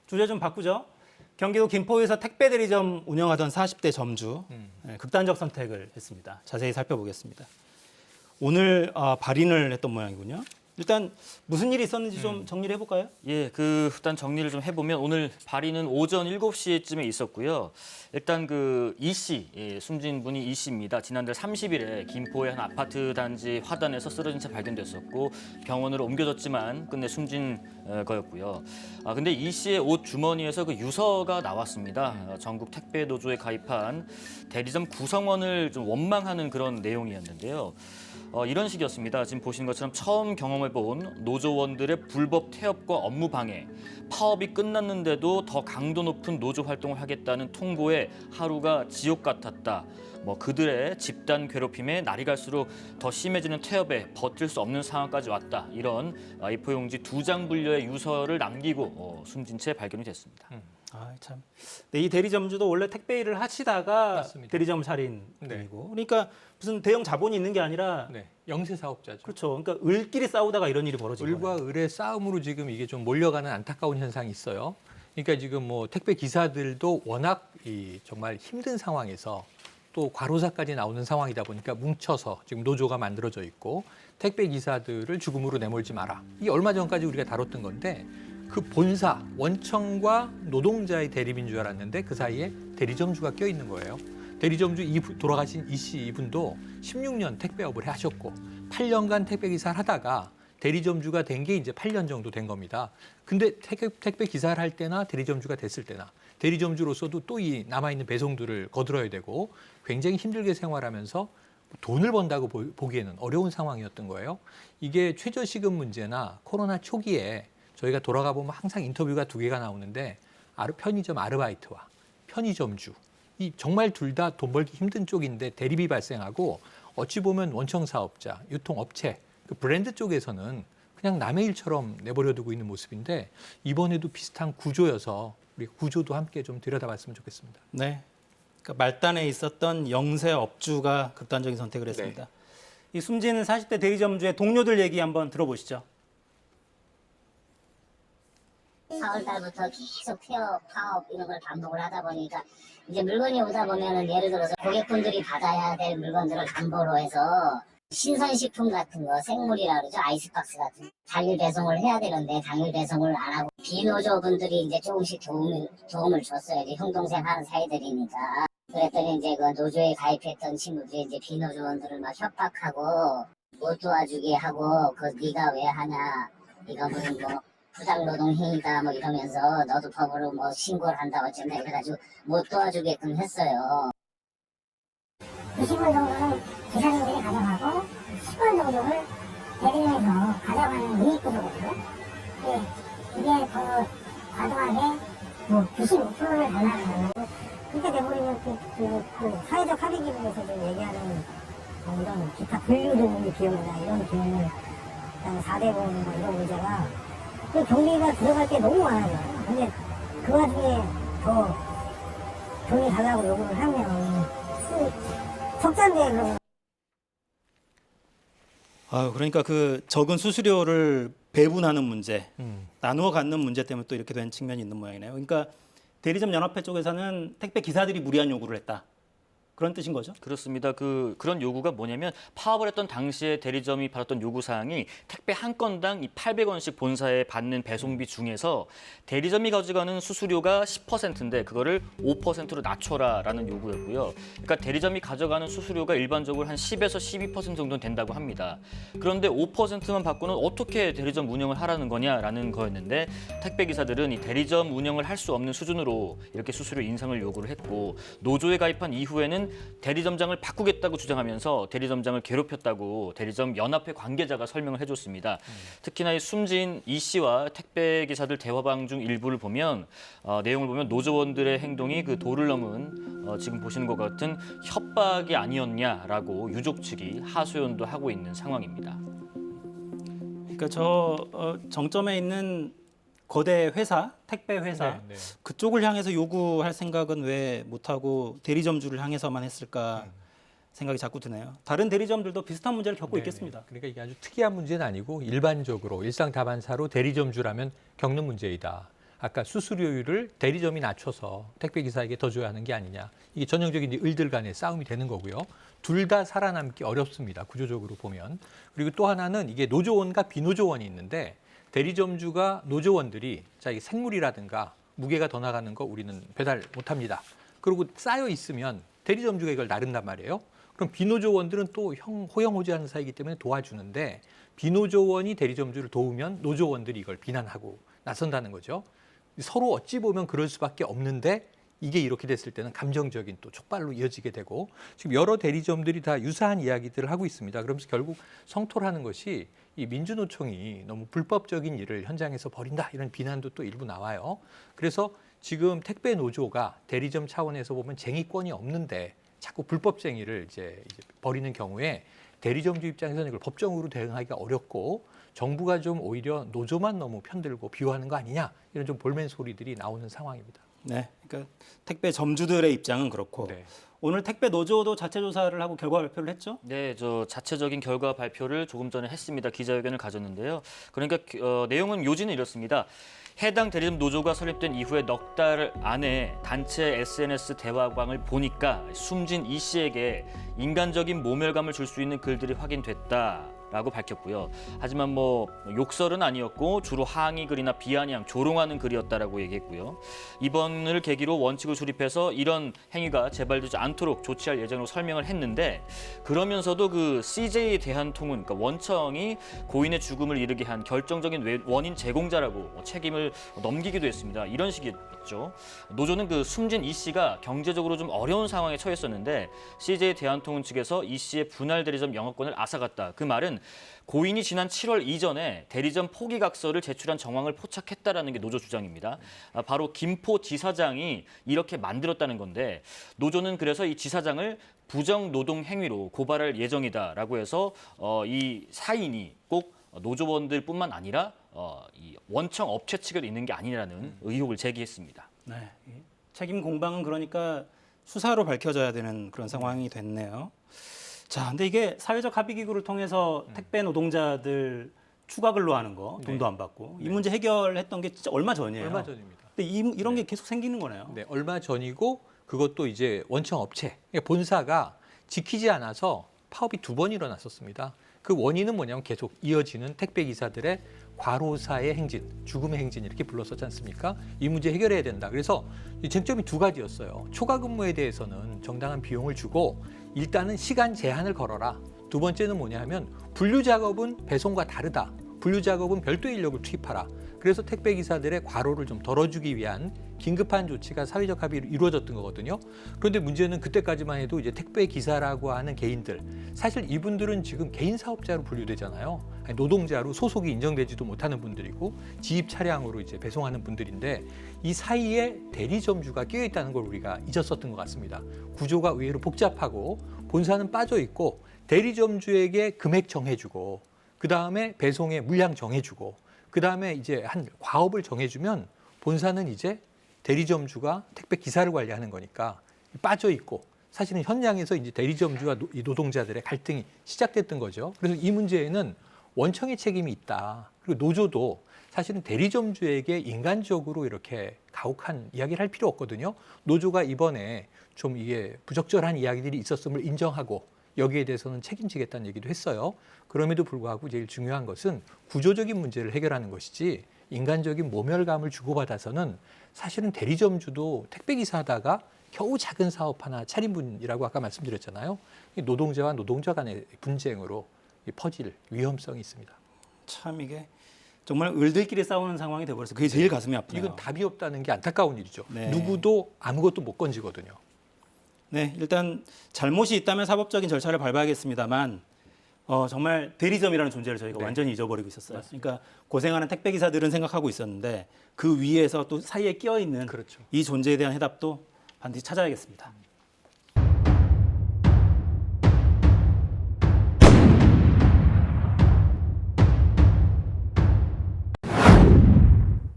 주제 좀 바꾸죠. 경기도 김포에서 택배 대리점 운영하던 40대 점주 극단적 선택을 했습니다. 자세히 살펴보겠습니다. 오늘 발인을 했던 모양이군요. 일단 무슨 일이 있었는지 좀 정리를 해볼까요? 예, 일단 정리를 좀 해보면 오늘 발인은 오전 7시쯤에 있었고요. 일단 이 씨, 숨진 분이 이 씨입니다. 지난달 30일에 김포의 한 아파트 단지 화단에서 쓰러진 채 발견됐었고 병원으로 옮겨졌지만 끝내 숨진 거였고요. 근데 이 씨의 옷 주머니에서 그 유서가 나왔습니다. 전국 택배 노조에 가입한 대리점 구성원을 좀 원망하는 그런 내용이었는데요. 이런 식이었습니다. 지금 보시는 것처럼 처음 경험해본 노조원들의 불법 태업과 업무 방해, 파업이 끝났는데도 더 강도 높은 노조 활동을 하겠다는 통보에 하루가 지옥 같았다. 그들의 집단 괴롭힘에 날이 갈수록 더 심해지는 태업에 버틸 수 없는 상황까지 왔다. 이런 A4 용지 2장 분량의 유서를 남기고 숨진 채 발견이 됐습니다. 참. 네, 이 대리점주도 원래 택배 일을 하시다가 맞습니다. 대리점 차린 분이고, 그러니까 무슨 대형 자본이 있는 게 아니라, 영세 사업자죠. 그렇죠. 그러니까 을끼리 싸우다가 이런 일이 벌어진 거예요. 을과 을의 싸움으로 지금 이게 좀 몰려가는 안타까운 현상이 있어요. 그러니까 지금 택배 기사들도 워낙 정말 힘든 상황에서 또 과로사까지 나오는 상황이다 보니까 뭉쳐서 지금 노조가 만들어져 있고 택배 기사들을 죽음으로 내몰지 마라. 이게 얼마 전까지 우리가 다뤘던 건데 그 본사, 원청과 노동자의 대립인 줄 알았는데 그 사이에 대리점주가 껴있는 거예요. 대리점주 돌아가신 이 씨 이분도 16년 택배업을 하셨고 8년간 택배 기사를 하다가 대리점주가 된 게 이제 8년 정도 된 겁니다. 근데 택배 기사를 할 때나 대리점주가 됐을 때나 대리점주로서도 또 이 남아있는 배송들을 거들어야 되고 굉장히 힘들게 생활하면서 돈을 번다고 보기에는 어려운 상황이었던 거예요. 이게 최저시급 문제나 코로나 초기에 저희가 돌아가 보면 항상 인터뷰가 2개가 나오는데 편의점 아르바이트와 편의점주 이 정말 둘 다 돈 벌기 힘든 쪽인데 대립이 발생하고 어찌 보면 원청 사업자, 유통업체, 그 브랜드 쪽에서는 그냥 남의 일처럼 내버려 두고 있는 모습인데 이번에도 비슷한 구조여서 우리 구조도 함께 좀 들여다봤으면 좋겠습니다. 네. 그러니까 말단에 있었던 영세 업주가 극단적인 선택을 했습니다. 이 숨지는 40대 대리점주의 동료들 얘기 한번 들어보시죠. 4월 달부터 계속 폐업, 파업 이런 걸 반복을 하다 보니까 이제 물건이 오다 보면은 예를 들어서 고객분들이 받아야 될 물건들을 담보로 해서 신선식품 같은 거, 생물이라 그러죠. 아이스박스 같은 거. 당일 배송을 해야 되는데 당일 배송을 안 하고 비노조분들이 이제 조금씩 도움을 줬어요. 이제 형동생 하는 사이들이니까. 그랬더니 이제 그 노조에 가입했던 친구들이 이제 비노조원들을 막 협박하고 못 도와주게 하고 네가 왜 하냐. 이거 무슨 부당노동 행위다 이러면서 너도 법으로 신고를 한다 어쩐다 이래가지고 못 도와주게끔 했어요. 20원 정도는 기사님들이 가져가고 10원 정도를 대리점에서 가져가는 유입구조거든요. 이게 더 과도하게 95%를 달라고 그렇게 돼버리면 그 사회적 합의 기준에서도 얘기하는 이런 기타 분류도우미 비용이나 이런 비용을 그다음에 4대 보험 이런 문제가 그 경비가 들어갈 게 너무 많아요. 근데 그 와중에 더 돈이 달라고 요구를 하면 적자인데 그러면. 그러니까 그 적은 수수료를 배분하는 문제, 나누어 갖는 문제 때문에 또 이렇게 된 측면이 있는 모양이네요. 그러니까 대리점 연합회 쪽에서는 택배 기사들이 무리한 요구를 했다. 그런 뜻인 거죠? 그렇습니다. 그런 요구가 뭐냐면 파업을 했던 당시에 대리점이 받았던 요구사항이 택배 한 건당 이 800원씩 본사에 받는 배송비 중에서 대리점이 가져가는 수수료가 10%인데 그거를 5%로 낮춰라라는 요구였고요. 그러니까 대리점이 가져가는 수수료가 일반적으로 한 10에서 12% 정도는 된다고 합니다. 그런데 5%만 받고는 어떻게 대리점 운영을 하라는 거냐라는 거였는데 택배 기사들은 이 대리점 운영을 할 수 없는 수준으로 이렇게 수수료 인상을 요구를 했고 노조에 가입한 이후에는 대리점장을 바꾸겠다고 주장하면서 대리점장을 괴롭혔다고 대리점 연합회 관계자가 설명을 해줬습니다. 특히나 이 숨진 이 씨와 택배 기사들 대화방 중 일부를 보면 내용을 보면 노조원들의 행동이 그 도를 넘은 지금 보시는 것 같은 협박이 아니었냐라고 유족 측이 하소연도 하고 있는 상황입니다. 그러니까 정점에 있는 거대 회사, 택배 회사 그쪽을 향해서 요구할 생각은 왜 못하고 대리점주를 향해서만 했을까 생각이 자꾸 드네요. 다른 대리점들도 비슷한 문제를 겪고 있겠습니다. 그러니까 이게 아주 특이한 문제는 아니고 일반적으로 일상 다반사로 대리점주라면 겪는 문제이다. 아까 수수료율을 대리점이 낮춰서 택배 기사에게 더 줘야 하는 게 아니냐. 이게 전형적인 이제 을들 간의 싸움이 되는 거고요. 둘 다 살아남기 어렵습니다. 구조적으로 보면. 그리고 또 하나는 이게 노조원과 비노조원이 있는데 대리점주가 노조원들이 자, 이게 생물이라든가 무게가 더 나가는 거 우리는 배달 못 합니다. 그리고 쌓여 있으면 대리점주가 이걸 나른단 말이에요. 그럼 비노조원들은 또 호영호재하는 사이이기 때문에 도와주는데 비노조원이 대리점주를 도우면 노조원들이 이걸 비난하고 나선다는 거죠. 서로 어찌 보면 그럴 수밖에 없는데 이게 이렇게 됐을 때는 감정적인 또 촉발로 이어지게 되고 지금 여러 대리점들이 다 유사한 이야기들을 하고 있습니다. 그러면서 결국 성토를 하는 것이 이 민주노총이 너무 불법적인 일을 현장에서 벌인다 이런 비난도 또 일부 나와요. 그래서 지금 택배 노조가 대리점 차원에서 보면 쟁의권이 없는데 자꾸 불법쟁이를 이제 벌이는 경우에 대리점주 입장에서는 이걸 법정으로 대응하기가 어렵고 정부가 좀 오히려 노조만 너무 편들고 비호하는 거 아니냐 이런 좀 볼멘 소리들이 나오는 상황입니다. 네, 그러니까 택배 점주들의 입장은 그렇고 네. 오늘 택배 노조도 자체 조사를 하고 결과 발표를 했죠. 네, 저 자체적인 결과 발표를 조금 전에 했습니다. 기자회견을 가졌는데요. 그러니까 내용은 요지는 이렇습니다. 해당 대리점 노조가 설립된 이후에 넉 달 안에 단체 SNS 대화방을 보니까 숨진 이 씨에게 인간적인 모멸감을 줄 수 있는 글들이 확인됐다라고 밝혔고요. 하지만 뭐 욕설은 아니었고 주로 항의 글이나 비아냥, 조롱하는 글이었다라고 얘기했고요. 이번을 계기로 원칙을 수립해서 이런 행위가 재발되지 않도록 조치할 예정으로 설명을 했는데 그러면서도 그 CJ 대한통운, 그러니까 원청이 고인의 죽음을 이르게 한 결정적인 원인 제공자라고 책임을 넘기기도 했습니다. 이런 식이었죠. 노조는 그 숨진 이 씨가 경제적으로 좀 어려운 상황에 처했었는데 CJ 대한통운 측에서 이 씨의 분할 대리점 영업권을 앗아갔다. 그 말은 고인이 지난 7월 이전에 대리점 포기각서를 제출한 정황을 포착했다라는 게 노조 주장입니다. 바로 김포 지사장이 이렇게 만들었다는 건데 노조는 그래서 이 지사장을 부정 노동 행위로 고발할 예정이다라고 해서 이 사인이 꼭 노조원들뿐만 아니라 이 원청 업체 측에도 있는 게 아니라는 의혹을 제기했습니다. 네, 책임 공방은 그러니까 수사로 밝혀져야 되는 그런 상황이 됐네요. 자, 근데 이게 사회적 합의 기구를 통해서 택배 노동자들 추가 근로하는 거 돈도 안 받고 이 문제 해결했던 게 진짜 얼마 전이에요. 얼마 전입니다. 근데 이런 게 계속 생기는 거네요. 네, 얼마 전이고 그것도 이제 원청 업체, 그러니까 본사가 지키지 않아서 파업이 2번 일어났었습니다. 그 원인은 뭐냐면 계속 이어지는 택배 기사들의 과로사의 행진, 죽음의 행진 이렇게 불렀었지 않습니까? 이 문제 해결해야 된다. 그래서 이 쟁점이 2가지였어요. 초과 근무에 대해서는 정당한 비용을 주고 일단은 시간 제한을 걸어라. 2번째는 뭐냐 하면 분류 작업은 배송과 다르다. 분류 작업은 별도의 인력을 투입하라. 그래서 택배 기사들의 과로를 좀 덜어주기 위한 긴급한 조치가 사회적 합의로 이루어졌던 거거든요. 그런데 문제는 그때까지만 해도 이제 택배 기사라고 하는 개인들, 사실 이분들은 지금 개인 사업자로 분류되잖아요. 노동자로 소속이 인정되지도 못하는 분들이고 지입 차량으로 이제 배송하는 분들인데 이 사이에 대리점주가 끼어 있다는 걸 우리가 잊었었던 것 같습니다. 구조가 의외로 복잡하고 본사는 빠져 있고 대리점주에게 금액 정해주고 그 다음에 배송의 물량 정해주고 그 다음에 이제 한 과업을 정해주면 본사는 이제 대리점주가 택배 기사를 관리하는 거니까 빠져 있고 사실은 현장에서 이제 대리점주와 이 노동자들의 갈등이 시작됐던 거죠. 그래서 이 문제에는 원청의 책임이 있다. 그리고 노조도 사실은 대리점주에게 인간적으로 이렇게 가혹한 이야기를 할 필요 없거든요. 노조가 이번에 좀 이게 부적절한 이야기들이 있었음을 인정하고 여기에 대해서는 책임지겠다는 얘기도 했어요. 그럼에도 불구하고 제일 중요한 것은 구조적인 문제를 해결하는 것이지 인간적인 모멸감을 주고받아서는 사실은 대리점주도 택배기사 하다가 겨우 작은 사업 하나 차린 분이라고 아까 말씀드렸잖아요. 노동자와 노동자 간의 분쟁으로 퍼질 위험성이 있습니다. 참 이게 정말 을들끼리 싸우는 상황이 돼버려서 그게 제일 가슴이 아프네요. 이건 답이 없다는 게 안타까운 일이죠. 네. 누구도 아무것도 못 건지거든요. 네, 일단 잘못이 있다면 사법적인 절차를 밟아야겠습니다만 정말 대리점이라는 존재를 저희가 네. 완전히 잊어버리고 있었어요. 그러니까 고생하는 택배 기사들은 생각하고 있었는데 그 위에서 또 사이에 끼어 있는 그렇죠. 이 존재에 대한 해답도 반드시 찾아야겠습니다.